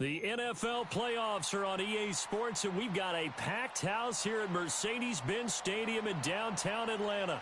The NFL playoffs are on EA Sports, and we've got a packed house here at Mercedes-Benz Stadium in downtown Atlanta.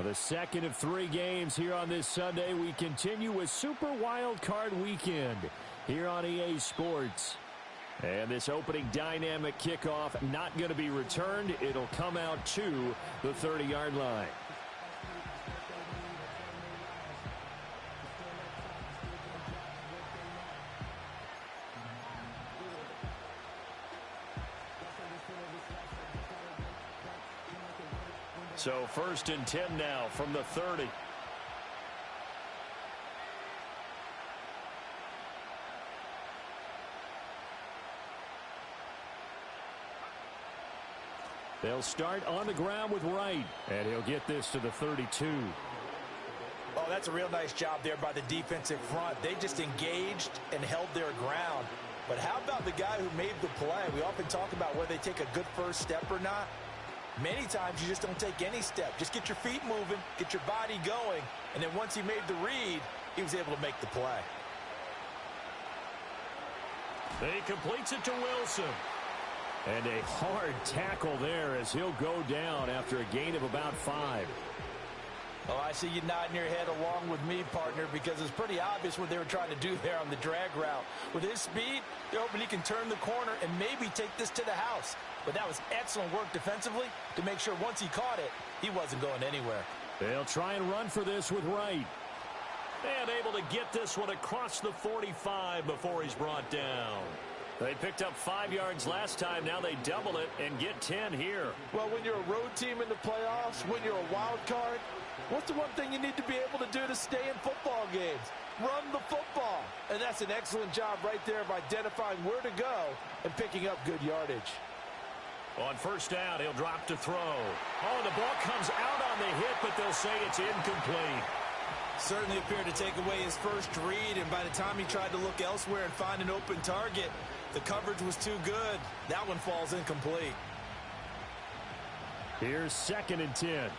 The second of 3 games here on this Sunday. We continue with Super Wild Card Weekend here on EA Sports. And this opening dynamic kickoff not going to be returned. It'll come out to the 30-yard line. So 1st and 10 now from the 30. They'll start on the ground with Wright, and he'll get this to the 32. Oh, that's a real nice job there by the defensive front. They just engaged and held their ground. But how about the guy who made the play? We often talk about whether they take a good first step or not. Many times you just don't take any step. Just get your feet moving, get your body going, and then once he made the read, he was able to make the play. He completes it to Wilson. And a hard tackle there as he'll go down after a gain of about 5. Oh, I see you nodding your head along with me, partner, because it's pretty obvious what they were trying to do there on the drag route. With his speed, they're hoping he can turn the corner and maybe take this to the house. But that was excellent work defensively to make sure once he caught it, he wasn't going anywhere. They'll try and run for this with Wright. And able to get this one across the 45 before he's brought down. They picked up 5 yards last time. Now they double it and get 10 here. Well, when you're a road team in the playoffs, when you're a wild card, what's the one thing you need to be able to do to stay in football games? Run the football. And that's an excellent job right there of identifying where to go and picking up good yardage. On 1st down, he'll drop to throw. Oh, the ball comes out on the hit, but they'll say it's incomplete. Certainly appeared to take away his first read, and by the time he tried to look elsewhere and find an open target, the coverage was too good. That one falls incomplete. Here's 2nd and 10.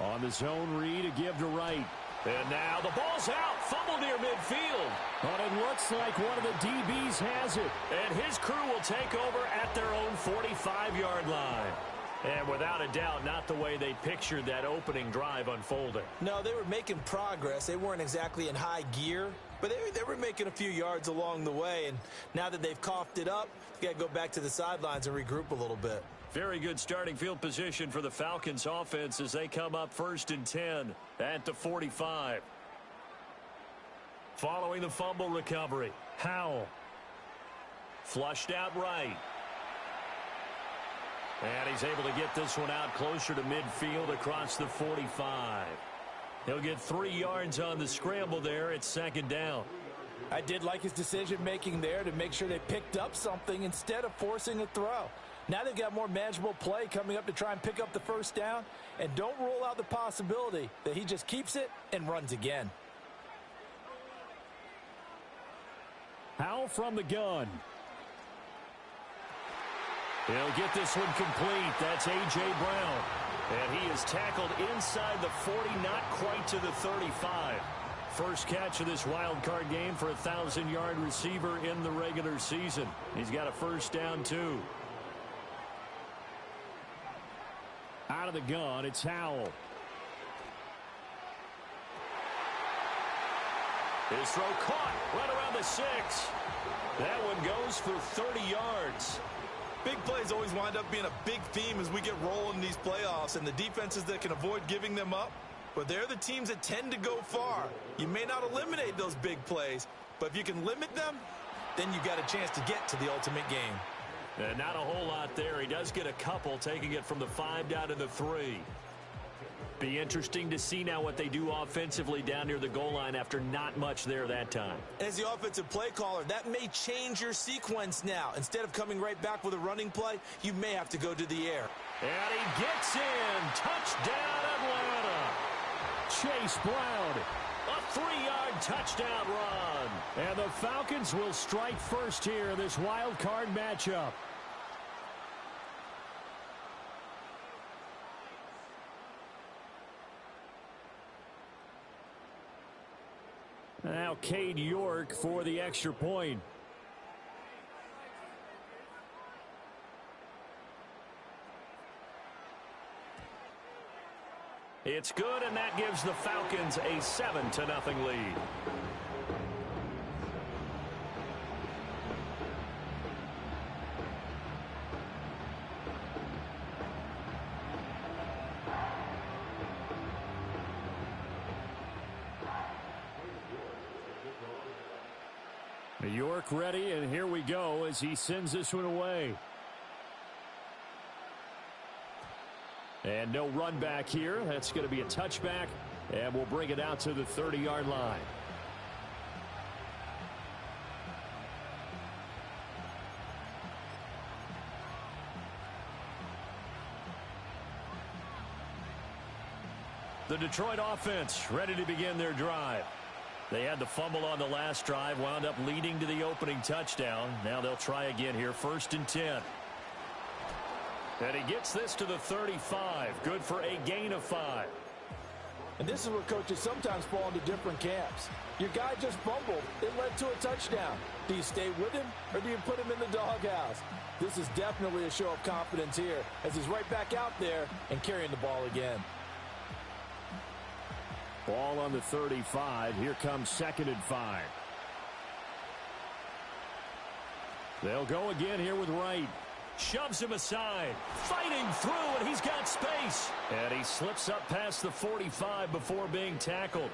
On the zone read, a give to Wright. And now the ball's out. Fumble near midfield. But it looks like one of the DBs has it. And his crew will take over at their own 45-yard line. And without a doubt, not the way they pictured that opening drive unfolding. No, they were making progress. They weren't exactly in high gear, but they were making a few yards along the way. And now that they've coughed it up, you got to go back to the sidelines and regroup a little bit. Very good starting field position for the Falcons offense as they come up 1st and 10 at the 45. Following the fumble recovery, Howell. Flushed out right. And he's able to get this one out closer to midfield across the 45. He'll get 3 yards on the scramble there at 2nd down. I did like his decision-making there to make sure they picked up something instead of forcing a throw. Now they've got more manageable play coming up to try and pick up the 1st down. And don't rule out the possibility that he just keeps it and runs again. Howell from the gun. He'll get this one complete. That's A.J. Brown. And he is tackled inside the 40, not quite to the 35. First catch of this wild card game for a 1,000-yard receiver in the regular season. He's got a 1st down, too. Out of the gun, it's Howell. His throw caught right around the 6. That one goes for 30 yards. Big plays always wind up being a big theme as we get rolling in these playoffs, and the defenses that can avoid giving them up, but they're the teams that tend to go far. You may not eliminate those big plays, but if you can limit them, then you've got a chance to get to the ultimate game. Not a whole lot there. He does get a couple, taking it from the 5 down to the 3. Be interesting to see now what they do offensively down near the goal line after not much there that time. As the offensive play caller, that may change your sequence now. Instead of coming right back with a running play, you may have to go to the air. And he gets in. Touchdown, Atlanta. Chase Brown. A 3-yard touchdown run. And the Falcons will strike first here in this wild card matchup. Now Cade York for the extra point. It's good, and that gives the Falcons a 7-0 lead. York ready, and here we go as he sends this one away. And no run back here. That's going to be a touchback, and we'll bring it out to the 30-yard line. The Detroit offense ready to begin their drive. They had the fumble on the last drive, wound up leading to the opening touchdown. Now they'll try again here, 1st and 10. And he gets this to the 35. Good for a gain of 5. And this is where coaches sometimes fall into different camps. Your guy just fumbled. It led to a touchdown. Do you stay with him, or do you put him in the doghouse? This is definitely a show of confidence here as he's right back out there and carrying the ball again. Ball on the 35. Here comes 2nd and 5. They'll go again here with Wright. Shoves him aside. Fighting through, and he's got space. And he slips up past the 45 before being tackled.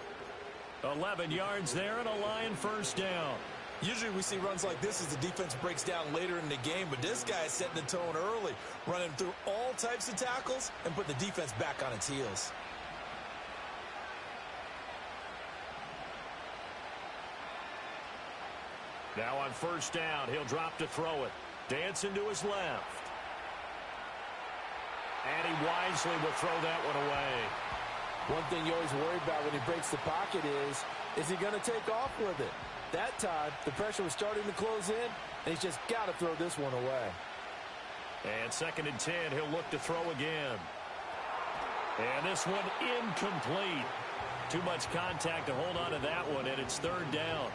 11 yards there and a Lion first down. Usually we see runs like this as the defense breaks down later in the game, but this guy is setting the tone early, running through all types of tackles and put the defense back on its heels. Now on 1st down, he'll drop to throw it. Dancing to his left. And he wisely will throw that one away. One thing you always worry about when he breaks the pocket is he going to take off with it? That time, the pressure was starting to close in, and he's just got to throw this one away. And 2nd and 10, he'll look to throw again. And this one incomplete. Too much contact to hold on to that one, and it's 3rd down.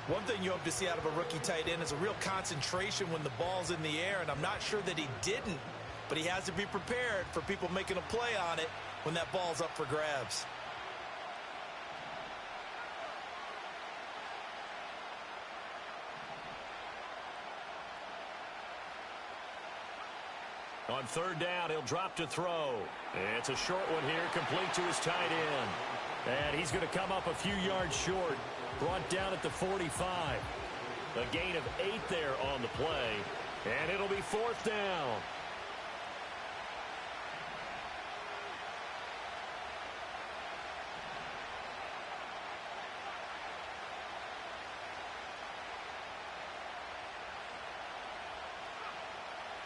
One thing you hope to see out of a rookie tight end is a real concentration when the ball's in the air, and I'm not sure that he didn't, but he has to be prepared for people making a play on it when that ball's up for grabs. On 3rd down, he'll drop to throw. It's a short one here, complete to his tight end. And he's going to come up a few yards short. Brought down at the 45. A gain of 8 there on the play. And it'll be 4th down.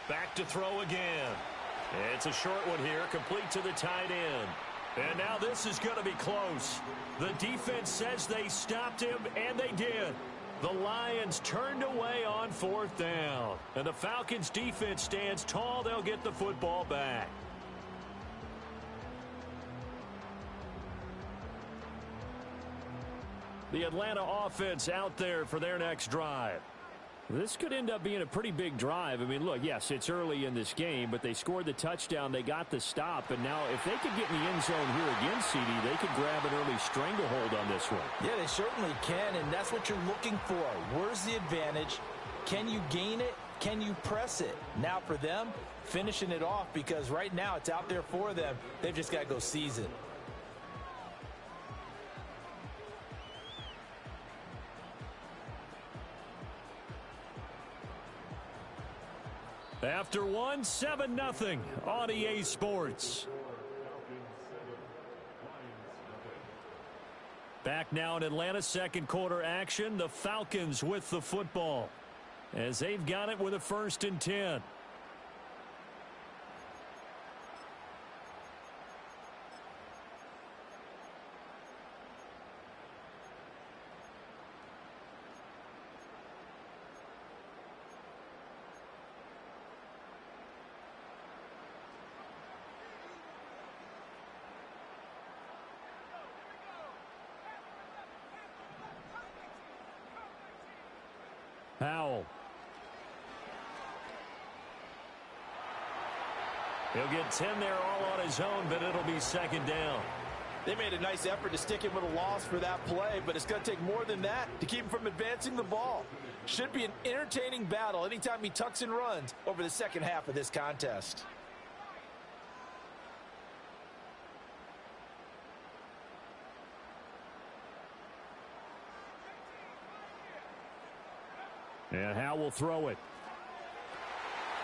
Back to throw again. It's a short one here, complete to the tight end. And now this is going to be close. The defense says they stopped him, and they did. The Lions turned away on 4th down. And the Falcons defense stands tall. They'll get the football back. The Atlanta offense out there for their next drive. This could end up being a pretty big drive. I mean, look, yes, it's early in this game, but they scored the touchdown. They got the stop. And now if they could get in the end zone here again, CD, they could grab an early stranglehold on this one. Yeah, they certainly can, and that's what you're looking for. Where's the advantage? Can you gain it? Can you press it? Now for them, finishing it off, because right now it's out there for them. They've just got to go seize it. After one, 7-0 on EA Sports. Back now in Atlanta, second quarter action. The Falcons with the football as they've got it with a 1st and 10. Powell. He'll get 10 there all on his own, but it'll be 2nd down. They made a nice effort to stick him with a loss for that play, but it's going to take more than that to keep him from advancing the ball. Should be an entertaining battle anytime he tucks and runs over the second half of this contest. And Howell will throw it.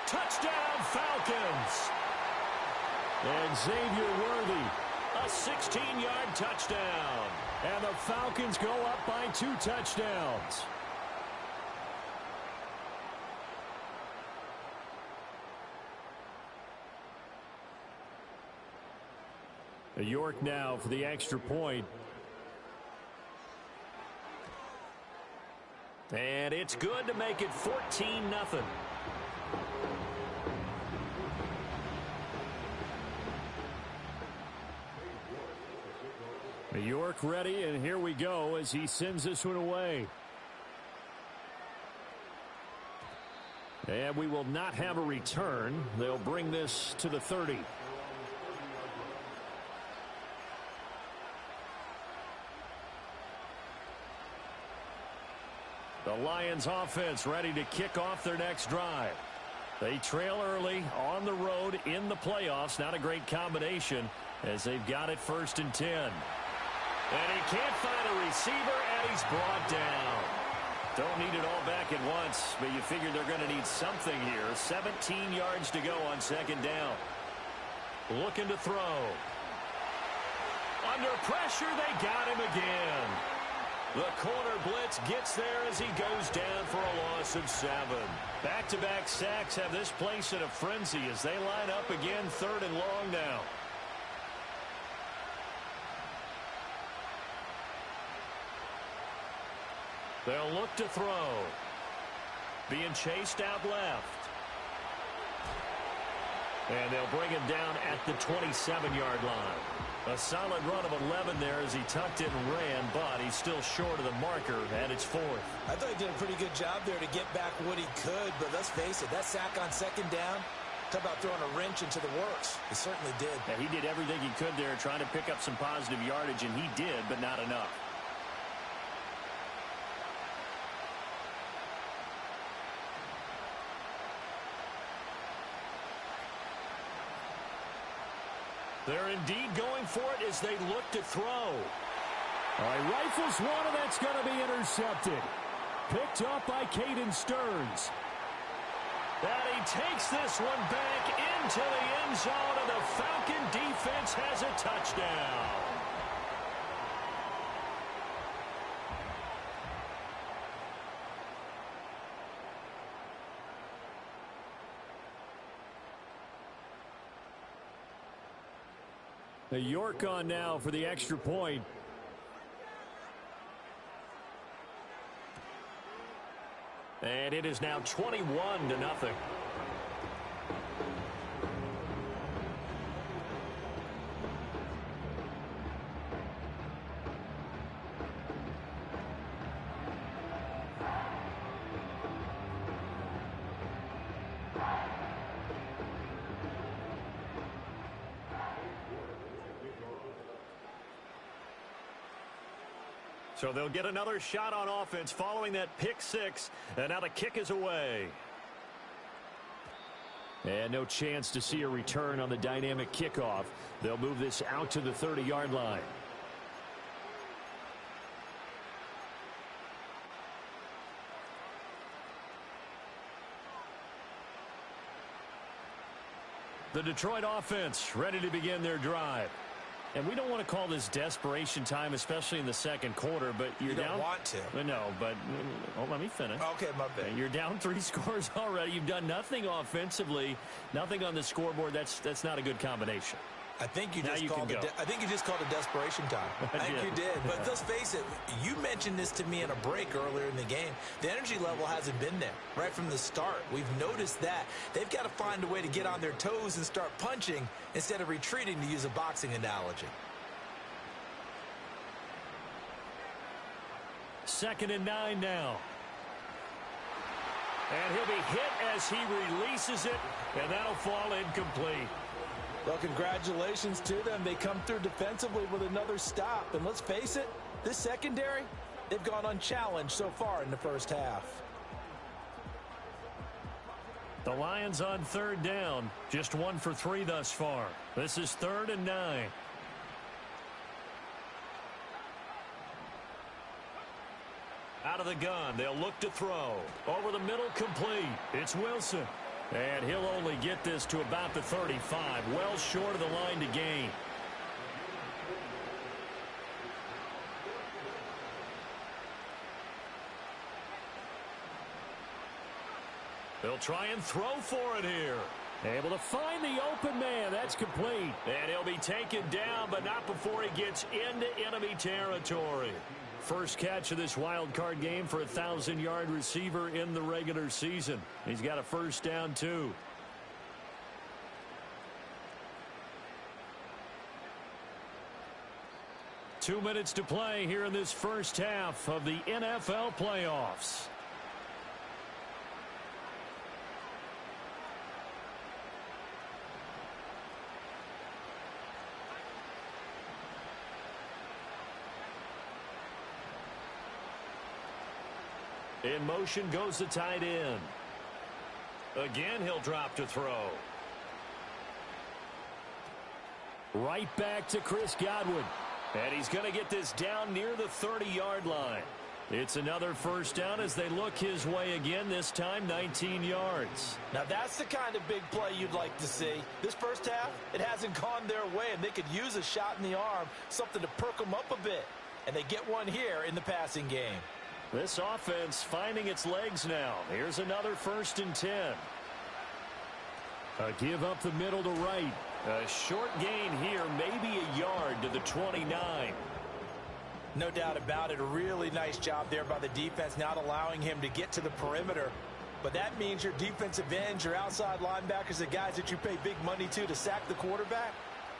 Touchdown, Falcons! And Xavier Worthy, a 16-yard touchdown. And the Falcons go up by 2 touchdowns. York now for the extra point. And it's good to make it 14-0. York ready, and here we go as he sends this one away. And we will not have a return. They'll bring this to the 30. The Lions offense ready to kick off their next drive. They trail early on the road in the playoffs. Not a great combination as they've got it 1st and 10. And he can't find a receiver, and he's brought down. Don't need it all back at once, but you figure they're going to need something here. 17 yards to go on 2nd down. Looking to throw. Under pressure, they got him again. The corner blitz gets there as he goes down for a loss of 7. Back-to-back sacks have this place in a frenzy as they line up again 3rd and long now. They'll look to throw. Being chased out left. And they'll bring him down at the 27-yard line. A solid run of 11 there as he tucked it and ran, but he's still short of the marker, and it's 4th. I thought he did a pretty good job there to get back what he could, but let's face it, that sack on 2nd down, talk about throwing a wrench into the works. He certainly did. Yeah, he did everything he could there trying to pick up some positive yardage, and he did, but not enough. They're indeed going for it as they look to throw. All right, rifles one, and that's going to be intercepted. Picked up by Caden Stearns. And he takes this one back into the end zone, and the Falcon defense has a touchdown. The York on now for the extra point. And it is now 21-0. So they'll get another shot on offense following that pick 6. And now the kick is away. And no chance to see a return on the dynamic kickoff. They'll move this out to the 30-yard line. The Detroit offense ready to begin their drive. And we don't want to call this desperation time, especially in the second quarter, but you're down. You don't want to. No, but let me finish. Okay, my bad. You're down 3 scores already. You've done nothing offensively, nothing on the scoreboard. That's not a good combination. I think you just called it desperation time. I think you did. But let's face it, you mentioned this to me in a break earlier in the game. The energy level hasn't been there right from the start. We've noticed that. They've got to find a way to get on their toes and start punching instead of retreating, to use a boxing analogy. 2nd and 9 now. And he'll be hit as he releases it, and that'll fall incomplete. Well, congratulations to them. They come through defensively with another stop. And let's face it, this secondary, they've gone unchallenged so far in the first half. The Lions on 3rd down, just 1 for 3 thus far. This is 3rd and 9. Out of the gun, they'll look to throw. Over the middle, complete. It's Wilson. And he'll only get this to about the 35, well short of the line to gain. They'll try and throw for it here. Able to find the open man. That's complete. And he'll be taken down, but not before he gets into enemy territory. First catch of this wild card game for a 1,000-yard receiver in the regular season. He's got a first down, too. Two minutes to play here in this first half of the NFL playoffs. In motion goes the tight end. Again, he'll drop to throw. Right back to Chris Godwin. And he's going to get this down near the 30-yard line. It's another first down as they look his way again, this time 19 yards. Now that's the kind of big play you'd like to see. This first half, it hasn't gone their way, and they could use a shot in the arm, something to perk them up a bit. And they get one here in the passing game. This offense finding its legs now. Here's another 1st and 10. A give up the middle to right. A short gain here, maybe a yard to the 29. No doubt about it. A really nice job there by the defense, not allowing him to get to the perimeter. But that means your defensive ends, your outside linebackers, the guys that you pay big money to sack the quarterback,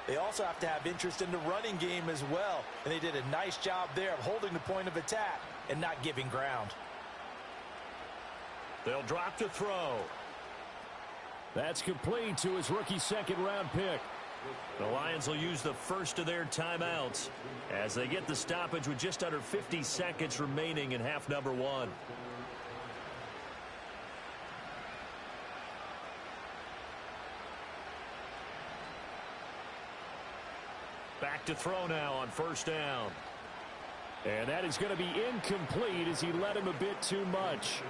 they also have to have interest in the running game as well. And they did a nice job there of holding the point of attack and not giving ground. They'll drop to throw. That's complete to his rookie 2nd-round pick. The Lions will use the first of their timeouts as they get the stoppage with just under 50 seconds remaining in half number 1. Back to throw now on 1st down. And that is going to be incomplete as he led him a bit too much.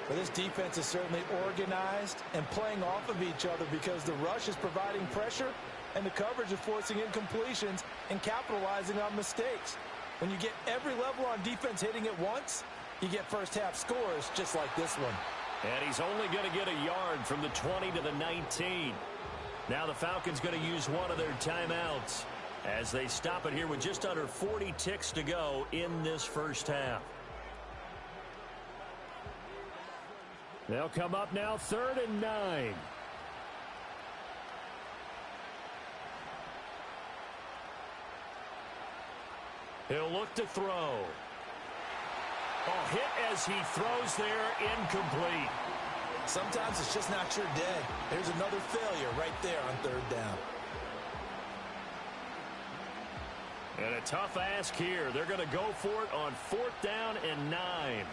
Well, this defense is certainly organized and playing off of each other because the rush is providing pressure and the coverage is forcing incompletions and capitalizing on mistakes. When you get every level on defense hitting at once, you get first half scores just like this one. And he's only going to get a yard from the 20 to the 19. Now the Falcons going to use one of their timeouts as they stop it here with just under 40 ticks to go in this first half. They'll come up now 3rd and 9. He'll look to throw. Oh, hit as he throws there, incomplete. Sometimes it's just not your day. There's another failure right there on 3rd down. And a tough ask here. They're going to go for it on 4th down and 9.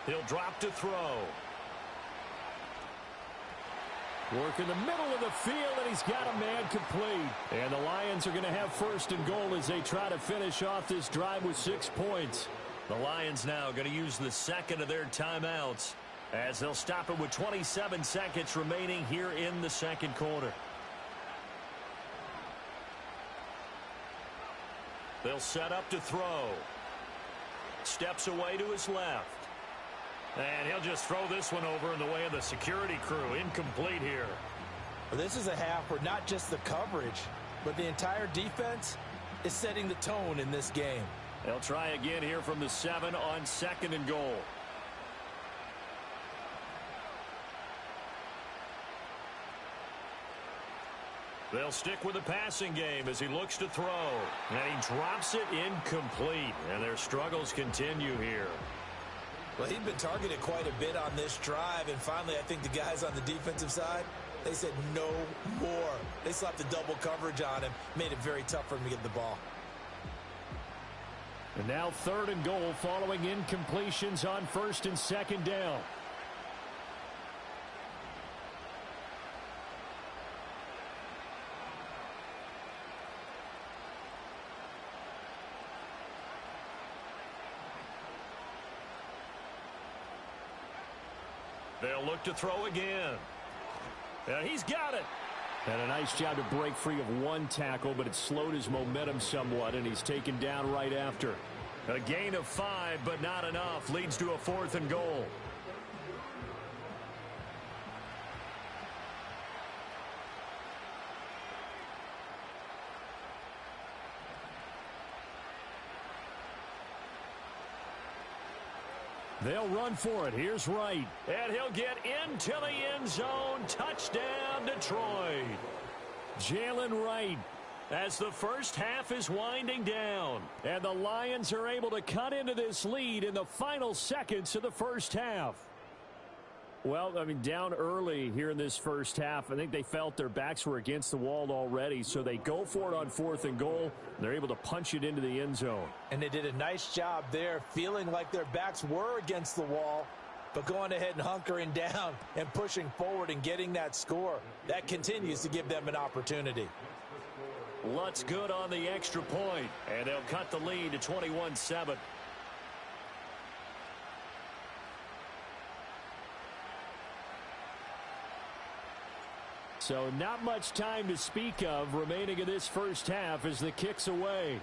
He'll drop to throw. Work in the middle of the field, and he's got a man complete. And the Lions are going to have 1st and goal as they try to finish off this drive with 6 points. The Lions now going to use the second of their timeouts as they'll stop it with 27 seconds remaining here in the second quarter. They'll set up to throw. Steps away to his left. And he'll just throw this one over in the way of the security crew. Incomplete here. Well, this is a half where not just the coverage, but the entire defense is setting the tone in this game. They'll try again here from the 7 on 2nd and goal. They'll stick with the passing game as he looks to throw. And he drops it incomplete. And their struggles continue here. Well, he'd been targeted quite a bit on this drive. And finally, I think the guys on the defensive side, they said no more. They slapped the double coverage on him. Made it very tough for him to get the ball. And now 3rd and goal following incompletions on 1st and 2nd down. They'll look to throw again. And he's got it. And a nice job to break free of one tackle, but it slowed his momentum somewhat, and he's taken down right after. A gain of 5, but not enough. Leads to a 4th and goal. They'll run for it. Here's Wright. And he'll get into the end zone. Touchdown, Detroit. Jalen Wright, as the first half is winding down. And the Lions are able to cut into this lead in the final seconds of the first half. Well, I mean, down early here in this first half, I think they felt their backs were against the wall already, so they go for it on 4th and goal. They're able to punch it into the end zone. And they did a nice job there, feeling like their backs were against the wall, but going ahead and hunkering down and pushing forward and getting that score. That continues to give them an opportunity. Lutz good on the extra point, and they'll cut the lead to 21-7. So not much time to speak of remaining in this first half as the kick's away.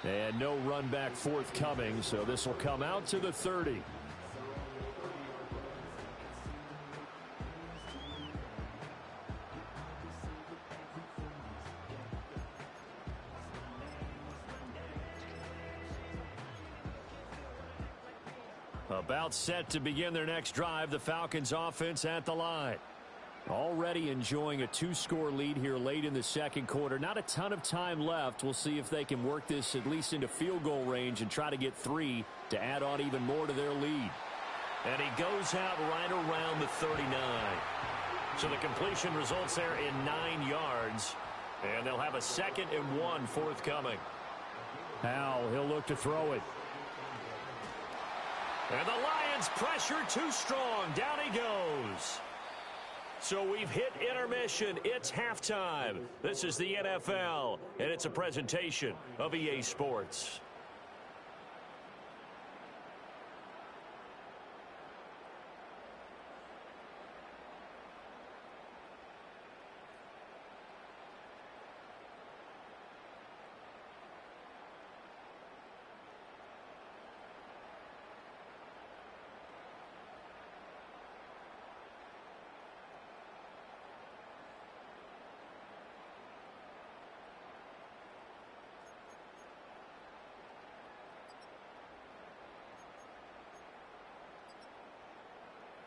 And no run back forthcoming, so this will come out to the 30. About set to begin their next drive, the Falcons offense at the line. Already enjoying a 2-score lead here late in the second quarter. Not a ton of time left. We'll see if they can work this at least into field goal range and try to get 3 to add on even more to their lead. And he goes out right around the 39. So the completion results there in 9 yards. And they'll have a 2nd and 1 forthcoming. Howell, he'll look to throw it. And the Lions pressure too strong. Down he goes. So we've hit intermission. It's halftime. This is the NFL, and it's a presentation of EA Sports.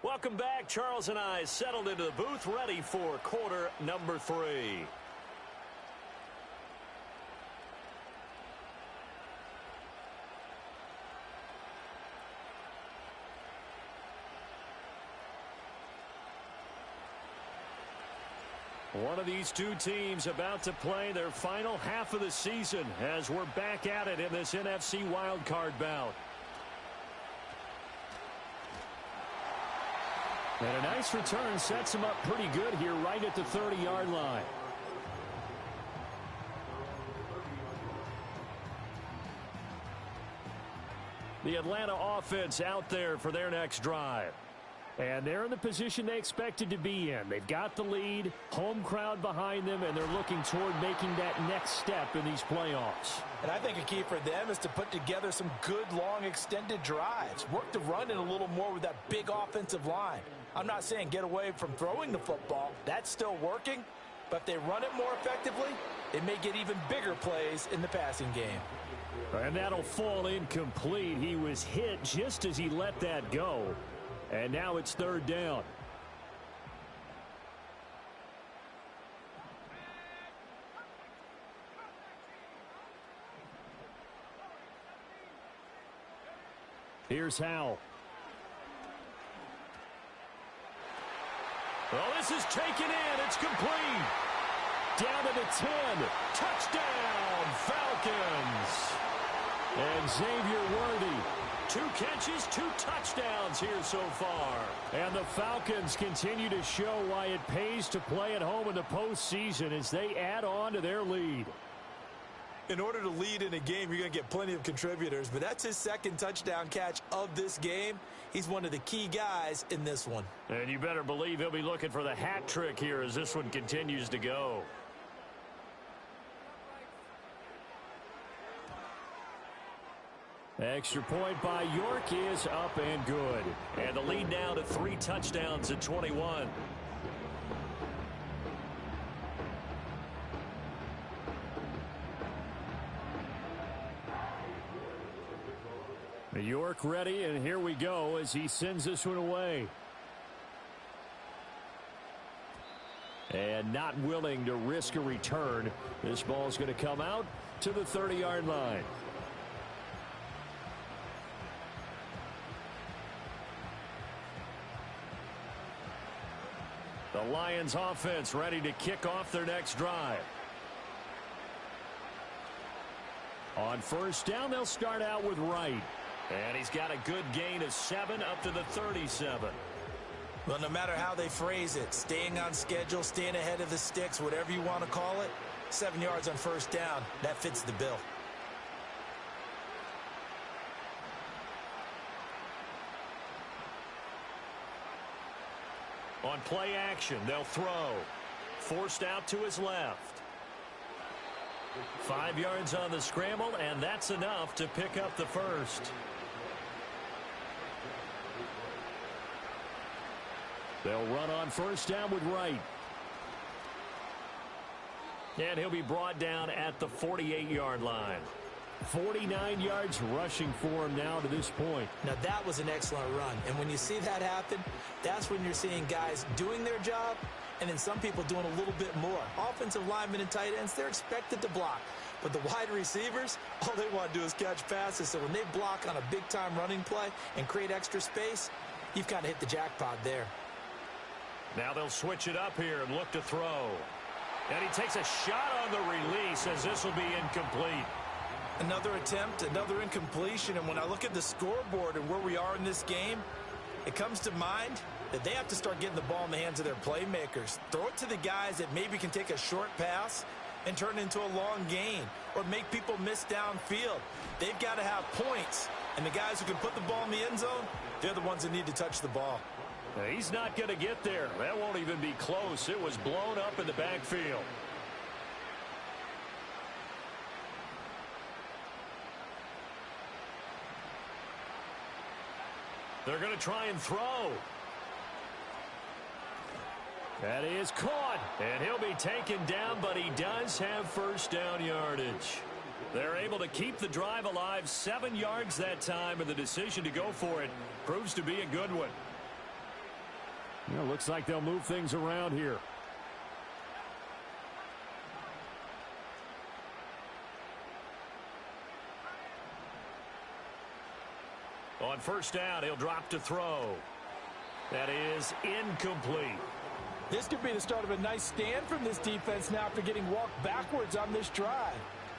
Welcome back. Charles and I settled into the booth, ready for quarter number 3. One of these two teams about to play their final half of the season as we're back at it in this NFC wildcard bout. And a nice return sets him up pretty good here right at the 30-yard line. The Atlanta offense out there for their next drive. And they're in the position they expected to be in. They've got the lead, home crowd behind them, and they're looking toward making that next step in these playoffs. And I think a key for them is to put together some good, long, extended drives. Work the run in a little more with that big offensive line. I'm not saying get away from throwing the football. That's still working. But if they run it more effectively, they may get even bigger plays in the passing game. And that'll fall incomplete. He was hit just as he let that go. And now it's third down. Here's Howell. Well, this is taken in. It's complete. Down to the 10. Touchdown, Falcons. And Xavier Worthy. 2 catches, 2 touchdowns here so far. And the Falcons continue to show why it pays to play at home in the postseason as they add on to their lead. In order to lead in a game, you're going to get plenty of contributors, but that's his second touchdown catch of this game. He's one of the key guys in this one. And you better believe he'll be looking for the hat trick here as this one continues to go. Extra point by York is up and good. And the lead now to 3 touchdowns at 21. York ready, and here we go as he sends this one away. And not willing to risk a return. This ball's going to come out to the 30-yard line. The Lions offense ready to kick off their next drive. On first down, they'll start out with Wright. And he's got a good gain of 7 up to the 37. Well, no matter how they phrase it, staying on schedule, staying ahead of the sticks, whatever you want to call it, 7 yards on first down, that fits the bill. On play action, they'll throw. Forced out to his left. 5 yards on the scramble, and that's enough to pick up the first. They'll run on first down with Wright. And he'll be brought down at the 48-yard line. 49 yards rushing for him now to this point. Now, that was an excellent run. And when you see that happen, that's when you're seeing guys doing their job and then some people doing a little bit more. Offensive linemen and tight ends, they're expected to block. But the wide receivers, all they want to do is catch passes. So when they block on a big-time running play and create extra space, you've kind of hit the jackpot there. Now they'll switch it up here and look to throw. And he takes a shot on the release as this will be incomplete. Another attempt, another incompletion. And when I look at the scoreboard and where we are in this game, it comes to mind that they have to start getting the ball in the hands of their playmakers. Throw it to the guys that maybe can take a short pass and turn it into a long gain or make people miss downfield. They've got to have points. And the guys who can put the ball in the end zone, they're the ones that need to touch the ball. He's not going to get there. That won't even be close. It was blown up in the backfield. They're going to try and throw. That is caught, and he'll be taken down, but he does have first down yardage. They're able to keep the drive alive, 7 yards that time, and the decision to go for it proves to be a good one. You know, looks like they'll move things around here. On first down, he'll drop to throw. That is incomplete. This could be the start of a nice stand from this defense now after getting walked backwards on this drive.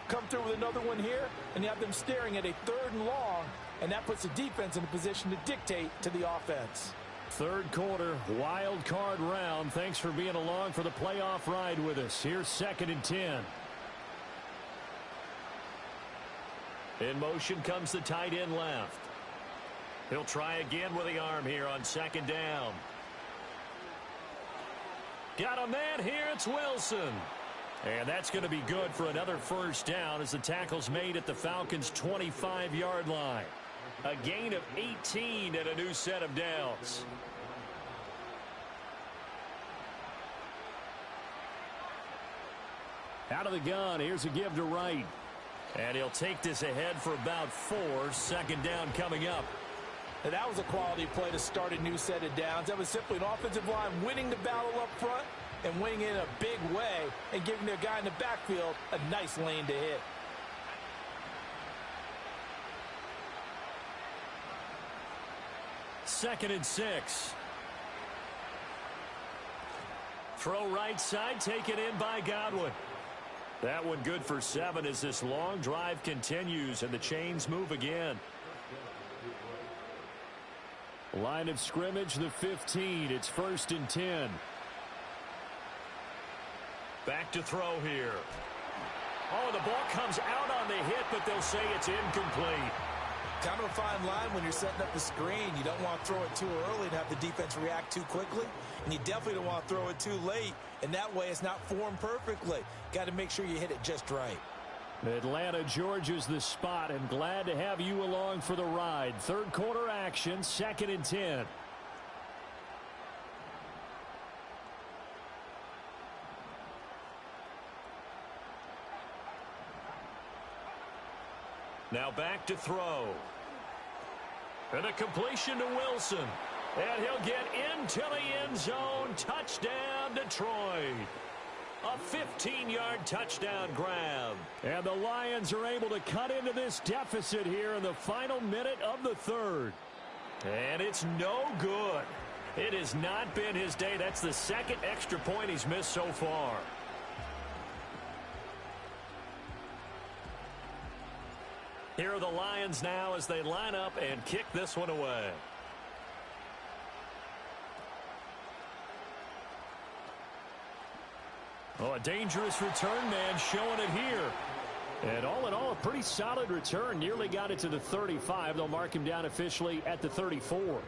Come through with another one here, and you have them staring at a 3rd and long, and that puts the defense in a position to dictate to the offense. Third quarter, wild card round. Thanks for being along for the playoff ride with us. Here's 2nd and 10. In motion comes the tight end left. He'll try again with the arm here on second down. Got a man here. It's Wilson. And that's going to be good for another first down as the tackle's made at the Falcons' 25-yard line. A gain of 18 and a new set of downs. Out of the gun, here's a give to Wright. And he'll take this ahead for about 4. Second down coming up. And that was a quality play to start a new set of downs. That was simply an offensive line winning the battle up front and winning it in a big way and giving their guy in the backfield a nice lane to hit. Second and 6. Throw right side, taken in by Godwin. That one good for 7 as this long drive continues and the chains move again. Line of scrimmage, the 15. It's 1st and 10. Back to throw here. Oh, the ball comes out on the hit, but they'll say it's incomplete. Kind of a fine line when you're setting up a screen. You don't want to throw it too early and have the defense react too quickly. And you definitely don't want to throw it too late. And that way it's not formed perfectly. Got to make sure you hit it just right. Atlanta, Georgia's the spot, and glad to have you along for the ride. Third quarter action, 2nd and 10. Now back to throw. And a completion to Wilson. And he'll get into the end zone. Touchdown, Detroit. A 15-yard touchdown grab. And the Lions are able to cut into this deficit here in the final minute of the third. And it's no good. It has not been his day. That's the second extra point he's missed so far. Here are the Lions now as they line up and kick this one away. Oh, a dangerous return man showing it here. And all in all, a pretty solid return. Nearly got it to the 35. They'll mark him down officially at the 34.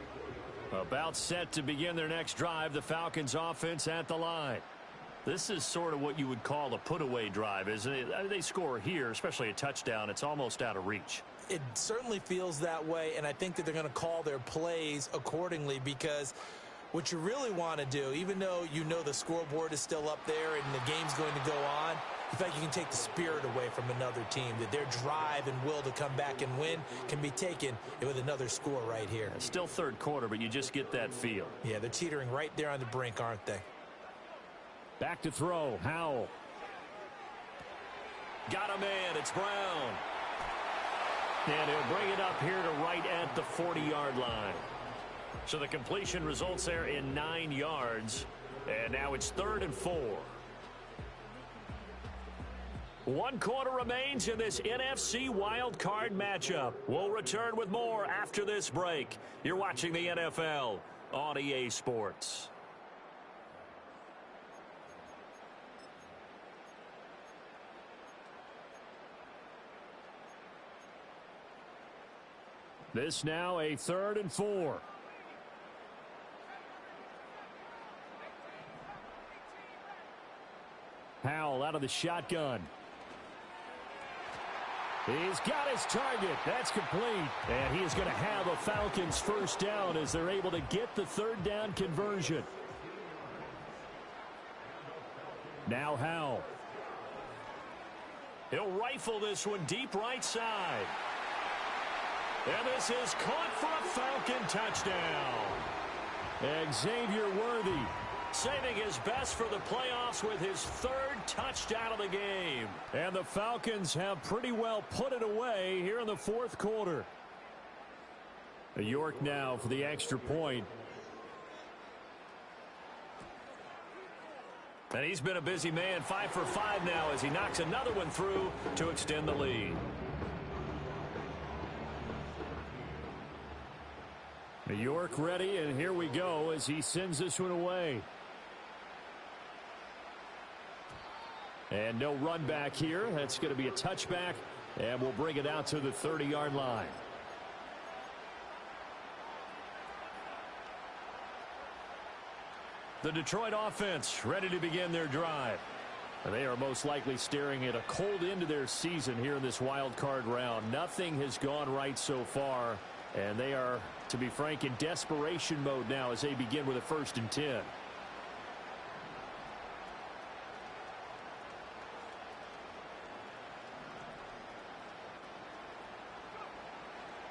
About set to begin their next drive. The Falcons offense at the line. This is sort of what you would call a put-away drive, isn't it? I mean, they score here, especially a touchdown. It's almost out of reach. It certainly feels that way, and I think that they're going to call their plays accordingly because what you really want to do, even though you know the scoreboard is still up there and the game's going to go on, you think you can take the spirit away from another team, that their drive and will to come back and win can be taken with another score right here. It's still third quarter, but you just get that feel. Yeah, they're teetering right there on the brink, aren't they? Back to throw. Howell. Got a man. It's Brown. And he'll bring it up here to right at the 40-yard line. So the completion results there in 9 yards. And now it's 3rd and 4. 1 quarter remains in this NFC Wild Card matchup. We'll return with more after this break. You're watching the NFL on EA Sports. This now a 3rd and 4. Howell out of the shotgun. He's got his target. That's complete. And he is going to have a Falcons first down as they're able to get the 3rd down conversion. Now Howell. He'll rifle this one deep right side. And this is caught for a Falcon touchdown. Xavier Worthy saving his best for the playoffs with his 3rd touchdown of the game. And the Falcons have pretty well put it away here in the 4th quarter. York now for the extra point. And he's been a busy man, 5 for 5 now as he knocks another one through to extend the lead. York ready, and here we go as he sends this one away. And no run back here. That's going to be a touchback, and we'll bring it out to the 30-yard line. The Detroit offense ready to begin their drive. And they are most likely staring at a cold end to their season here in this wild card round. Nothing has gone right so far, and they are, to be frank, in desperation mode now as they begin with a 1st and 10.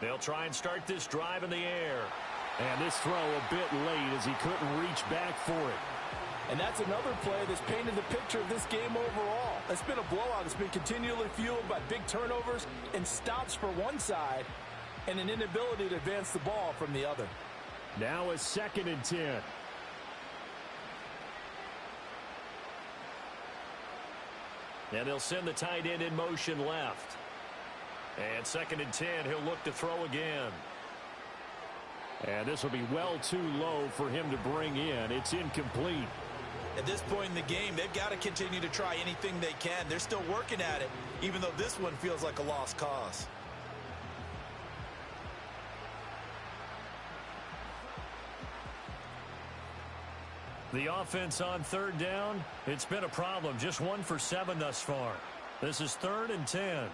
They'll try and start this drive in the air. And this throw a bit late as he couldn't reach back for it. And that's another play that's painted the picture of this game overall. It's been a blowout. It's been continually fueled by big turnovers and stops for one side and an inability to advance the ball from the other. Now a 2nd and 10. And they'll send the tight end in motion left. And 2nd and 10, he'll look to throw again. And this will be well too low for him to bring in. It's incomplete. At this point in the game, they've got to continue to try anything they can. They're still working at it, even though this one feels like a lost cause. The offense on 3rd down, it's been a problem. Just 1 for 7 thus far. This is 3rd and 10.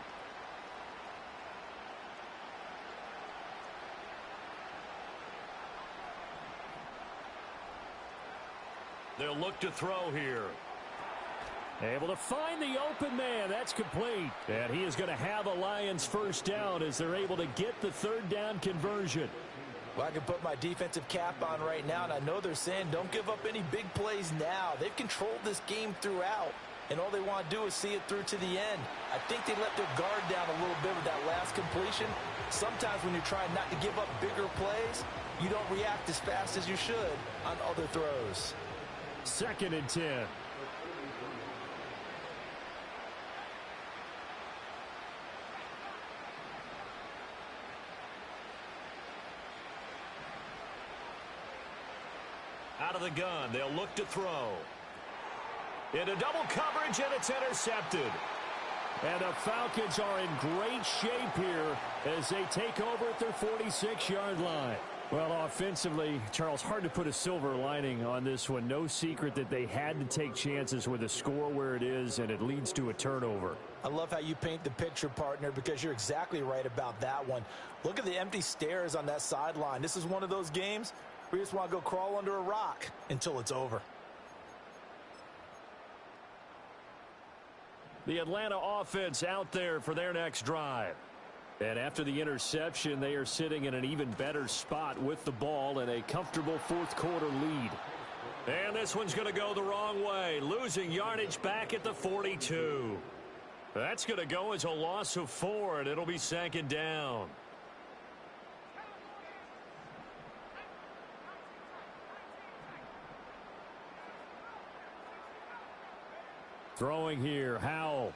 They'll look to throw here. Able to find the open man. That's complete. And he is going to have a Lions 1st down as they're able to get the 3rd down conversion. Well, I can put my defensive cap on right now, and I know they're saying don't give up any big plays now. They've controlled this game throughout, and all they want to do is see it through to the end. I think they let their guard down a little bit with that last completion. Sometimes when you're trying not to give up bigger plays, you don't react as fast as you should on other throws. 2nd and 10. Out of the gun, they'll look to throw. Into double coverage, and it's intercepted. And the Falcons are in great shape here as they take over at their 46-yard line. Well, offensively, Charles, hard to put a silver lining on this one. No secret that they had to take chances with the score where it is, and it leads to a turnover. I love how you paint the picture, partner, because you're exactly right about that one. Look at the empty stares on that sideline. This is one of those games where you just want to go crawl under a rock until it's over. The Atlanta offense out there for their next drive. And after the interception, they are sitting in an even better spot with the ball and a comfortable 4th quarter lead. And this one's going to go the wrong way, losing yardage back at the 42. That's going to go as a loss of 4, and it'll be 2nd down. Throwing here, Howell.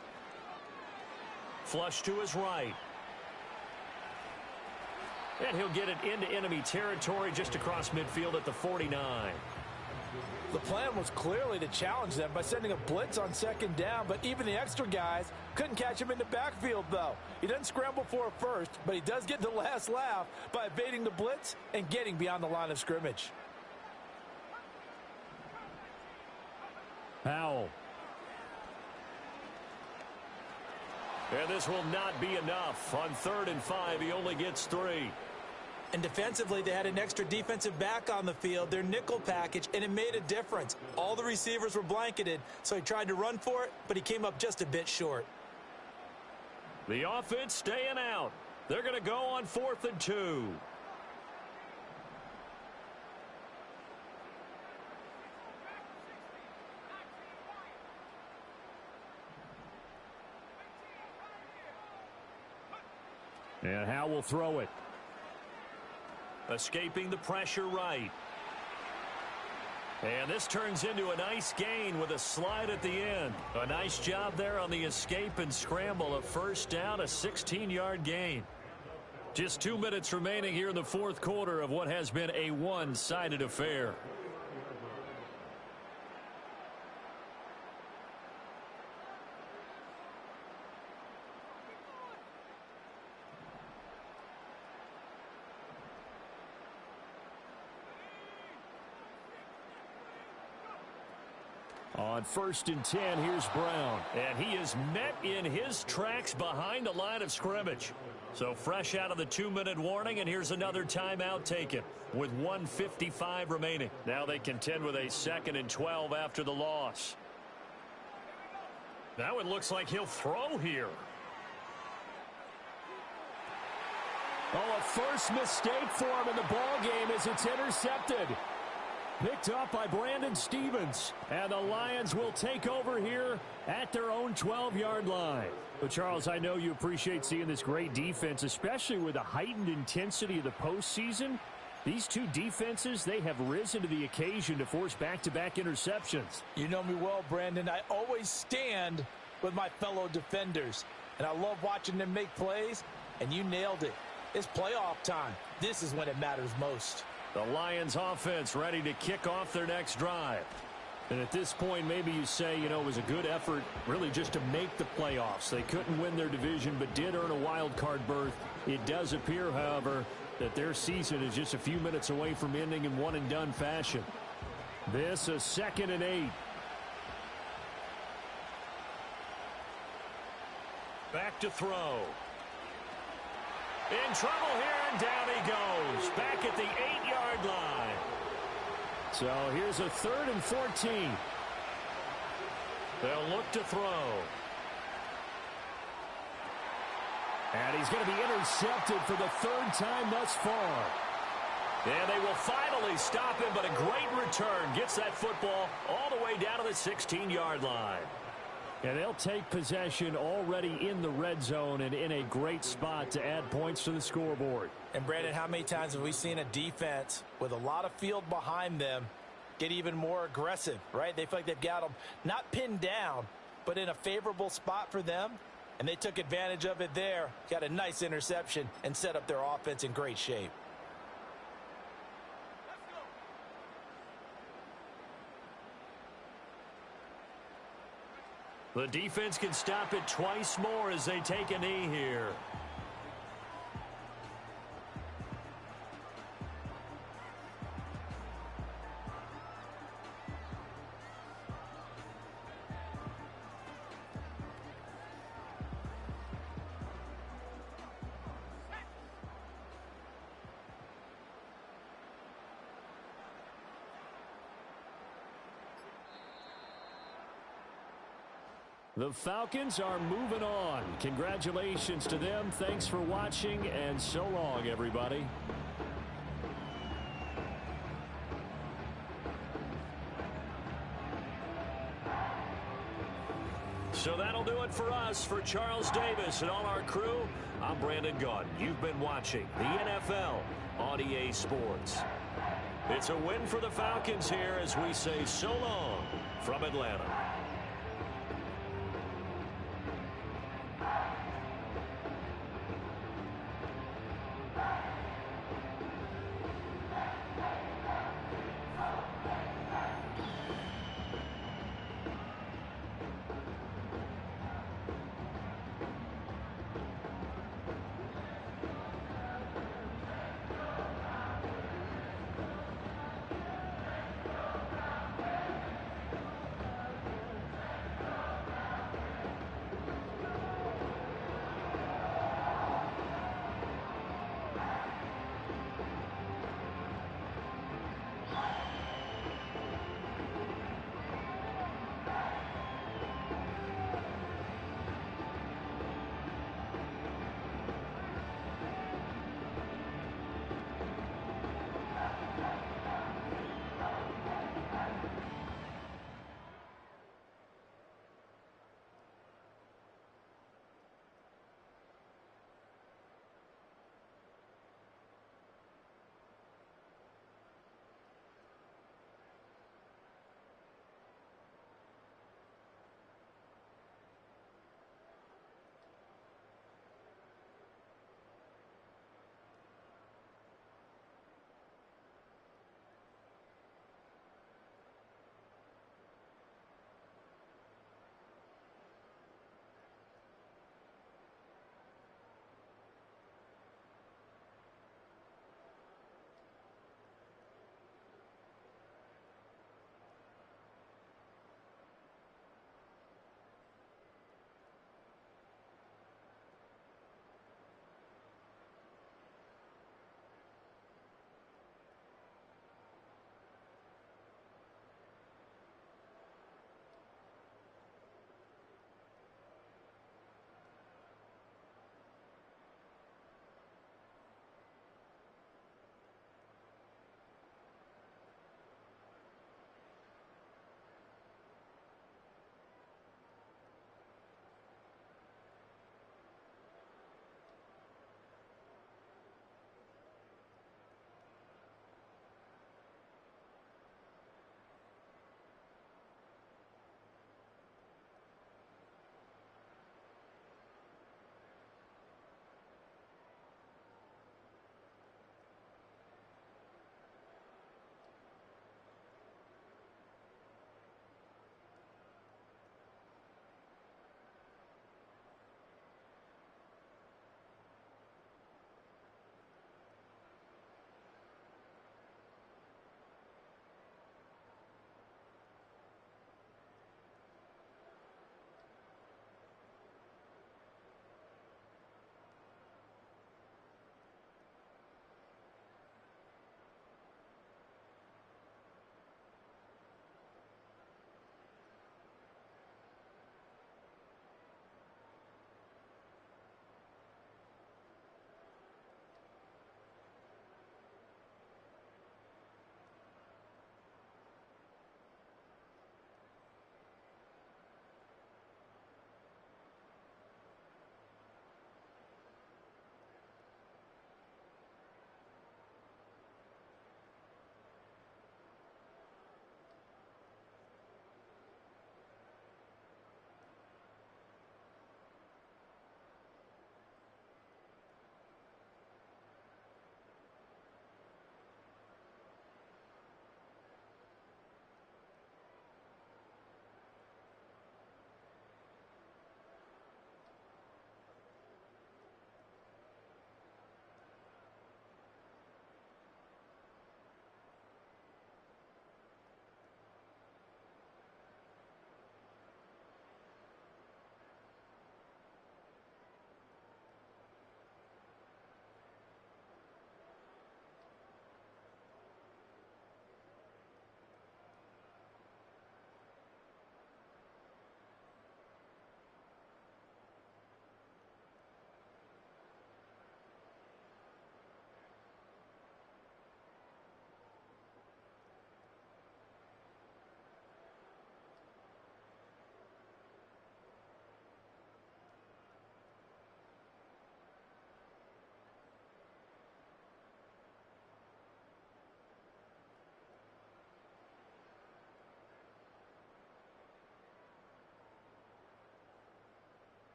Flush to his right. And he'll get it into enemy territory just across midfield at the 49. The plan was clearly to challenge them by sending a blitz on 2nd down, but even the extra guys couldn't catch him in the backfield, though. He doesn't scramble for a first, but he does get the last laugh by evading the blitz and getting beyond the line of scrimmage. Howell. And this will not be enough. On 3rd and 5, he only gets 3. And defensively, they had an extra defensive back on the field, their nickel package, and it made a difference. All the receivers were blanketed, so he tried to run for it, but he came up just a bit short. The offense staying out. They're going to go on 4th and 2. And Howell will throw it. Escaping the pressure right. And this turns into a nice gain with a slide at the end. A nice job there on the escape and scramble. A 1st down, a 16-yard gain. Just 2 minutes remaining here in the 4th quarter of what has been a one-sided affair. On 1st and 10, here's Brown. And he is met in his tracks behind the line of scrimmage. So fresh out of the 2-minute warning, and here's another timeout taken with 1:55 remaining. Now they contend with a 2nd and 12 after the loss. Now it looks like he'll throw here. Oh, a first mistake for him in the ball game as it's intercepted. Picked up by Brandon Stevens. And the Lions will take over here at their own 12-yard line. But, Charles, I know you appreciate seeing this great defense, especially with the heightened intensity of the postseason. These two defenses, they have risen to the occasion to force back-to-back interceptions. You know me well, Brandon. I always stand with my fellow defenders. And I love watching them make plays, and you nailed it. It's playoff time. This is when it matters most. The Lions offense ready to kick off their next drive. And at this point, maybe you say, you know, it was a good effort really just to make the playoffs. They couldn't win their division but did earn a wild card berth. It does appear, however, that their season is just a few minutes away from ending in one-and-done fashion. This a 2nd and 8. Back to throw. In trouble here, and down he goes. Back at the 8-yard line. So here's a 3rd and 14. They'll look to throw. And he's going to be intercepted for the 3rd time thus far. And they will finally stop him, but a great return. Gets that football all the way down to the 16-yard line. And they'll take possession already in the red zone and in a great spot to add points to the scoreboard. And, Brandon, how many times have we seen a defense with a lot of field behind them get even more aggressive, right? They feel like they've got them not pinned down, but in a favorable spot for them. And they took advantage of it there, got a nice interception, and set up their offense in great shape. The defense can stop it twice more as they take a knee here. The Falcons are moving on. Congratulations to them. Thanks for watching, and so long, everybody. So that'll do it for us. For Charles Davis and all our crew, I'm Brandon Gaudin. You've been watching the NFL on EA Sports. It's a win for the Falcons here as we say so long from Atlanta.